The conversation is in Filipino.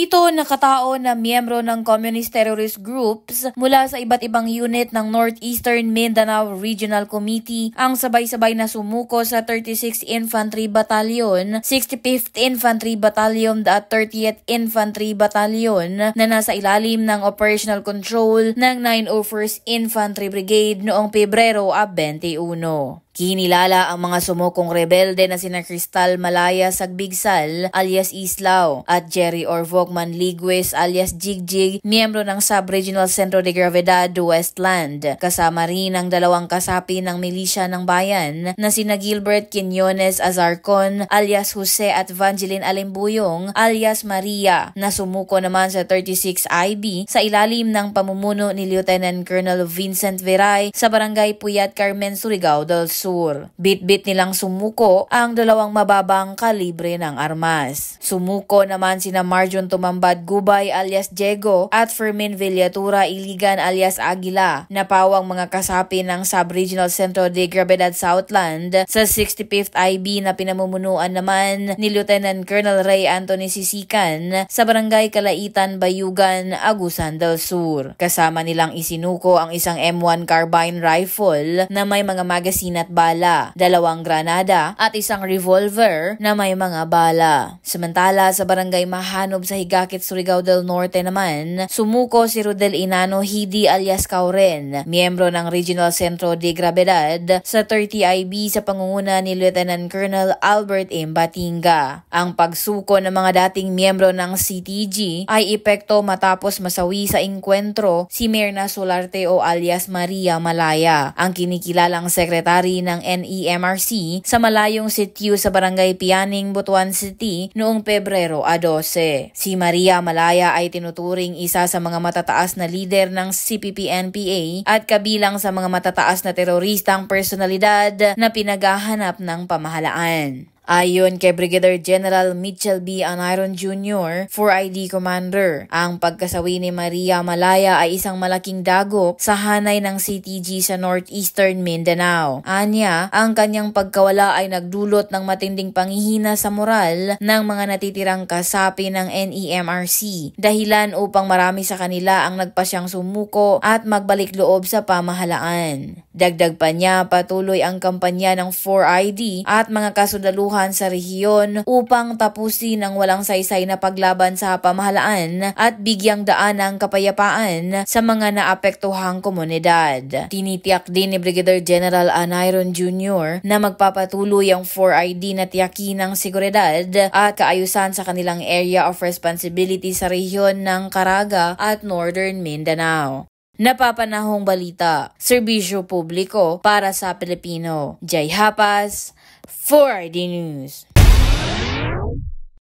7 nakatao na miyembro ng communist terrorist groups mula sa iba't ibang unit ng Northeastern Mindanao Regional Committee ang sabay-sabay na sumuko sa 36th Infantry Battalion, 65th Infantry Battalion at 30th Infantry Battalion na nasa ilalim ng operational control ng 901st Infantry Brigade noong Pebrero 21. Kinilala ang mga sumukong rebelde na sina Cristal Malaya Sagbigsal alias Islao at Jerry Orvoc Manligues alias Jigjig, miyembro ng Sub-Regional Centro de Gravedad Westland. Kasama rin ang dalawang kasapi ng milisya ng bayan na sina Gilbert Quiñones Azarcon alias Jose at Vangeline Alimbuyong alias Maria na sumuko naman sa 36 IB sa ilalim ng pamumuno ni Lieutenant Colonel Vincent Veray sa Barangay Puyat Carmen, Surigao del Sur. Bit-bit nilang sumuko ang dalawang mababang kalibre ng armas. Sumuko naman sina Marjon Tumambad Gubay alias Diego at Fermin Villatura Iligan alias Aguila na pawang mga kasapi ng Sub-Regional Centro de Gravedad Southland sa 65th IB na pinamumunuan naman ni Lieutenant Colonel Ray Anthony Sisikan sa Barangay Kalaitan, Bayugan, Agusan del Sur. Kasama nilang isinuko ang isang M1 carbine rifle na may mga magasin at bala, 2 granada at isang revolver na may mga bala. Samantala sa Barangay Mahanob sa Higakit, Surigao del Norte naman, sumuko si Rodel Inano Hidi alias Kauren, miyembro ng Regional Centro de Gravedad sa 30 IB sa pangunguna ni Lieutenant Colonel Albert M. Batinga. Ang pagsuko ng mga dating miyembro ng CTG ay epekto matapos masawi sa engkwentro si Myrna Solarte o alias Maria Malaya, ang kinikilalang sekretary ng NEMRC sa malayong sitio sa Barangay Pianing, Butuan City noong Pebrero 12. Si Maria Malaya ay tinuturing isa sa mga matataas na lider ng CPP-NPA at kabilang sa mga matataas na teroristang personalidad na pinaghahanap ng pamahalaan. Ayon kay Brigadier General Mitchell B. Anairon Jr., 4ID Commander, ang pagkasawi ni Maria Malaya ay isang malaking dagok sa hanay ng CTG sa Northeastern Mindanao. Anya, ang kanyang pagkawala ay nagdulot ng matinding panghihina sa moral ng mga natitirang kasapi ng NEMRC, dahilan upang marami sa kanila ang nagpasyang sumuko at magbalik loob sa pamahalaan. Dagdag pa niya, patuloy ang kampanya ng 4ID at mga kasundaluhan sa rehiyon upang tapusin ang walang saysay na paglaban sa pamahalaan at bigyang daan ng kapayapaan sa mga naapektuhang komunidad. Tinitiyak din ni Brigadier General Anairon Jr. na magpapatuloy ang 4ID na tiyakin ng seguridad at kaayusan sa kanilang area of responsibility sa rehiyon ng Caraga at Northern Mindanao. Napapanahong balita, serbisyo publiko para sa Pilipino. Jay Hapas, 4ID News.